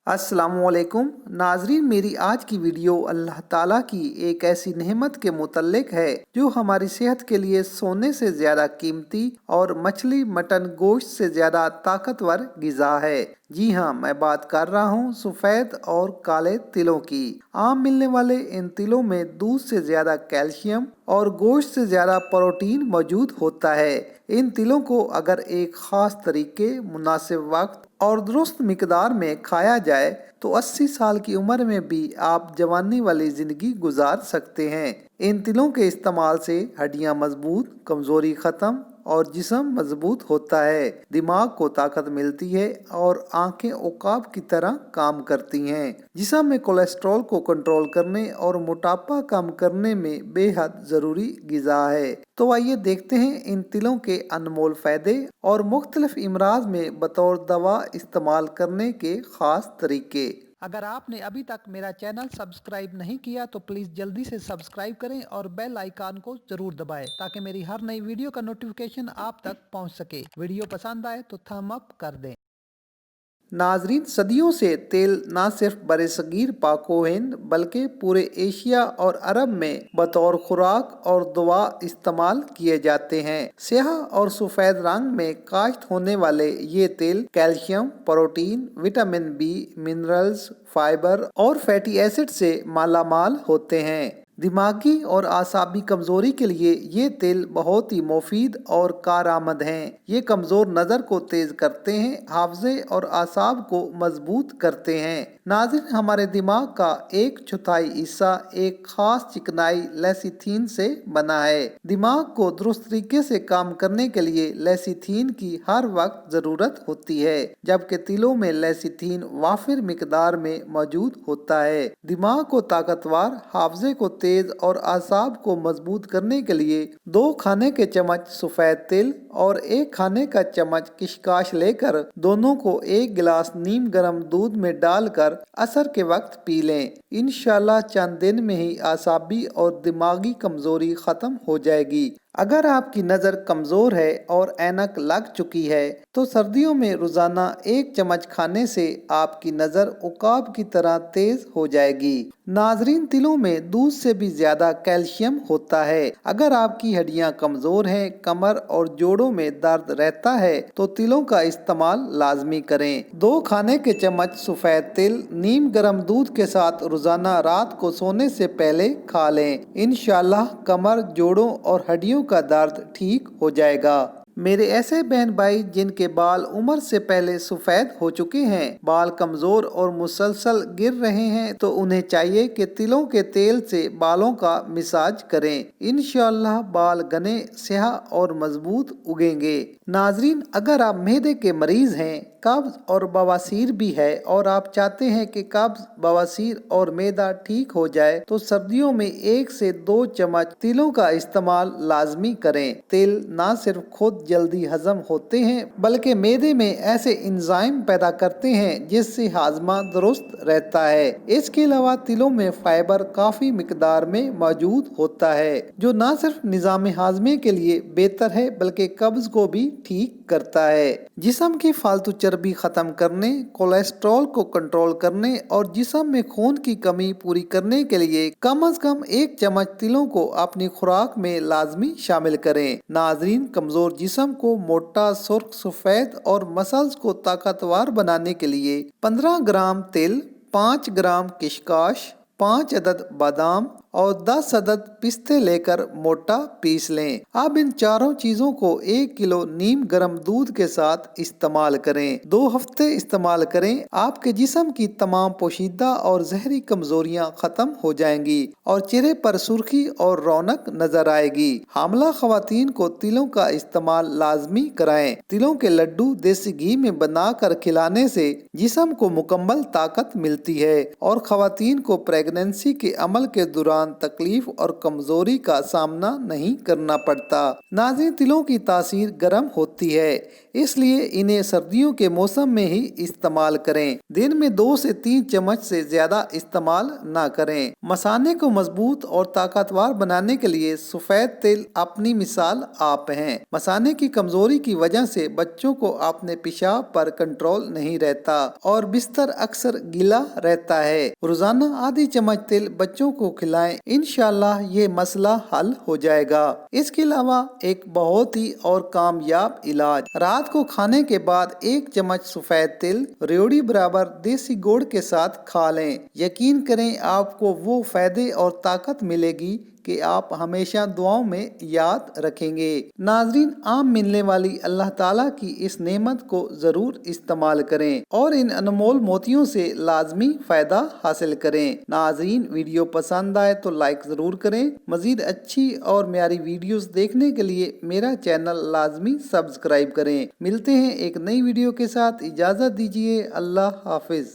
अस्सलामुअलैकुम नाजरीन, मेरी आज की वीडियो अल्लाह ताला की एक ऐसी नेमत के मुतल्लिक है जो हमारी सेहत के लिए सोने से ज़्यादा कीमती और मछली मटन गोश्त से ज़्यादा ताकतवर ग़िज़ा है। जी हाँ, मैं बात कर रहा हूँ सफ़ेद और काले तिलों की। आम मिलने वाले इन तिलों में दूध से ज़्यादा कैल्शियम और गोश्त से ज़्यादा प्रोटीन मौजूद होता है। इन तिलों को अगर एक ख़ास तरीके, मुनासिब वक्त और दुरुस्त मिकदार में खाया जाए तो 80 साल की उम्र में भी आप जवानी वाली ज़िंदगी गुजार सकते हैं। इन तिलों के इस्तेमाल से हड्डियां मजबूत, कमज़ोरी ख़त्म और जिस्म मजबूत होता है, दिमाग को ताकत मिलती है और आंखें उकाब की तरह काम करती हैं। जिस्म में कोलेस्ट्रॉल को कंट्रोल करने और मोटापा कम करने में बेहद ज़रूरी ग़िज़ा है। तो आइए देखते हैं इन तिलों के अनमोल फ़ायदे और मुख्तलिफ इमराज में बतौर दवा इस्तेमाल करने के ख़ास तरीके। अगर आपने अभी तक मेरा चैनल सब्सक्राइब नहीं किया तो प्लीज़ जल्दी से सब्सक्राइब करें और बेल आइकन को ज़रूर दबाएं ताकि मेरी हर नई वीडियो का नोटिफिकेशन आप तक पहुंच सके। वीडियो पसंद आए तो थम अप कर दें। नाजरीन, सदियों से तेल न सिर्फ बरसगीर पाको हिंद बल्कि पूरे एशिया और अरब में बतौर खुराक और दवा इस्तेमाल किए जाते हैं। स्याह और सफ़ेद रंग में काश्त होने वाले ये तेल calcium, protein, vitamin B, minerals, fibre और फैटी एसिड से मालामाल होते हैं। दिमागी और आसाबी कमजोरी के लिए ये तेल बहुत ही मुफीद और कारआमद हैं। ये कमजोर नज़र को तेज करते हैं, हाफजे और आसाब को मजबूत करते हैं। नाज़रीन, हमारे दिमाग का 1/4 हिस्सा एक खास चिकनाई लेसिथीन से बना है। दिमाग को दुरुस्त तरीके से काम करने के लिए लेसिथीन की हर वक्त ज़रूरत होती है, जबकि तिलों में लेसिथीन वाफिर मिकदार में मौजूद होता है। दिमाग को ताकतवर, हाफजे को तेज और आसाब को मजबूत करने के लिए 2 खाने के चम्मच सफ़ेद तिल और 1 खाने का चम्मच किशकाश लेकर दोनों को 1 गिलास नीम गर्म दूध में डालकर असर के वक्त पी लें। इंशाल्लाह चंद दिन में ही आसाबी और दिमागी कमजोरी खत्म हो जाएगी। अगर आपकी नज़र कमज़ोर है और ऐनक लग चुकी है तो सर्दियों में रोज़ाना 1 चम्मच खाने से आपकी नज़र उकाब की तरह तेज हो जाएगी। नाजरीन, तिलों में दूध से भी ज़्यादा कैल्शियम होता है। अगर आपकी हड्डियां कमज़ोर हैं, कमर और जोड़ों में दर्द रहता है तो तिलों का इस्तेमाल लाजमी करें। 2 खाने के चम्मच सफ़ेद तिल नीम गर्म दूध के साथ रोज़ाना रात को सोने से पहले खा लें। इंशाल्लाह कमर, जोड़ों और हड्डियों का दर्द ठीक हो जाएगा। मेरे ऐसे बहन भाई जिनके बाल उम्र से पहले सफ़ेद हो चुके हैं, बाल कमज़ोर और मुसलसल गिर रहे हैं, तो उन्हें चाहिए कि तिलों के तेल से बालों का मिसाज करें। इंशाअल्लाह बाल घने, स्याह और मजबूत उगेंगे। नाजरीन, अगर आप मैदे के मरीज हैं, कब्ज और बवासीर भी है और आप चाहते हैं कि कब्ज, बवासीर और मैदा ठीक हो जाए तो सर्दियों में 1 से 2 चम्मच तिलों का इस्तेमाल लाजमी करें। तिल न सिर्फ खुद जल्दी हजम होते हैं बल्कि मैदे में ऐसे इंजाइम पैदा करते हैं जिससे हाजमा दुरुस्त रहता है। इसके अलावा तिलों में फाइबर काफी मिकदार में मौजूद होता है जो न सिर्फ निजाम हाजमे के लिए बेहतर है बल्कि कब्ज को भी ठीक करता है। जिस्म की फालतू चर्बी खत्म करने, कोलेस्ट्रॉल को कंट्रोल करने और जिस्म में खून की कमी पूरी करने के लिए कम से कम 1 चम्मच तिलों को अपनी खुराक में लाजमी शामिल करें। नाजरीन, कमजोर जिस्म को मोटा, सुर्ख, सफेद और मसल्स को ताकतवर बनाने के लिए 15 ग्राम तिल, 5 ग्राम किशकाश, 5 अदद बादाम और 10 अदद पिस्ते लेकर मोटा पीस लें। अब इन चारों चीजों को 1 किलो नीम गर्म दूध के साथ इस्तेमाल करें। 2 हफ्ते इस्तेमाल करें, आपके जिस्म की तमाम पोशीदा और जहरी कमजोरियां खत्म हो जाएंगी और चेहरे पर सुर्खी और रौनक नजर आएगी। हामला खवातीन को तिलों का इस्तेमाल लाजमी कराएं। तिलों के लड्डू देसी घी में बनाकर खिलाने से जिस्म को मुकम्मल ताकत मिलती है और खवातीन को प्रेगनेंसी के अमल के दौरान दौरान तकलीफ और कमजोरी का सामना नहीं करना पड़ता। नाज़रीन, तिलों की तासीर गर्म होती है, इसलिए इन्हें सर्दियों के मौसम में ही इस्तेमाल करें। दिन में 2 से 3 चम्मच से ज्यादा इस्तेमाल ना करें। मसाने को मजबूत और ताकतवर बनाने के लिए सफेद तिल अपनी मिसाल आप हैं। मसाने की कमजोरी की वजह से बच्चों को अपने पेशाब पर कंट्रोल नहीं रहता और बिस्तर अक्सर गीला रहता है। रोजाना आधी चम्मच तिल बच्चों को खिलाएं, इंशाल्लाह ये मसला हल हो जाएगा। इसके अलावा एक बहुत ही और कामयाब इलाज, रात को खाने के बाद 1 चम्मच सफेद तिल रेवड़ी बराबर देसी गुड़ के साथ खा लें। यकीन करें, आपको वो फायदे और ताकत मिलेगी कि आप हमेशा दुआओं में याद रखेंगे। नाजरीन, आम मिलने वाली अल्लाह ताला की इस नेमत को जरूर इस्तेमाल करें और इन अनमोल मोतियों से लाजमी फायदा हासिल करें। नाजरीन, वीडियो पसंद आए तो लाइक जरूर करें। मजीद अच्छी और म्यारी वीडियोस देखने के लिए मेरा चैनल लाजमी सब्सक्राइब करें। मिलते हैं एक नई वीडियो के साथ, इजाजत दीजिए। अल्लाह हाफिज।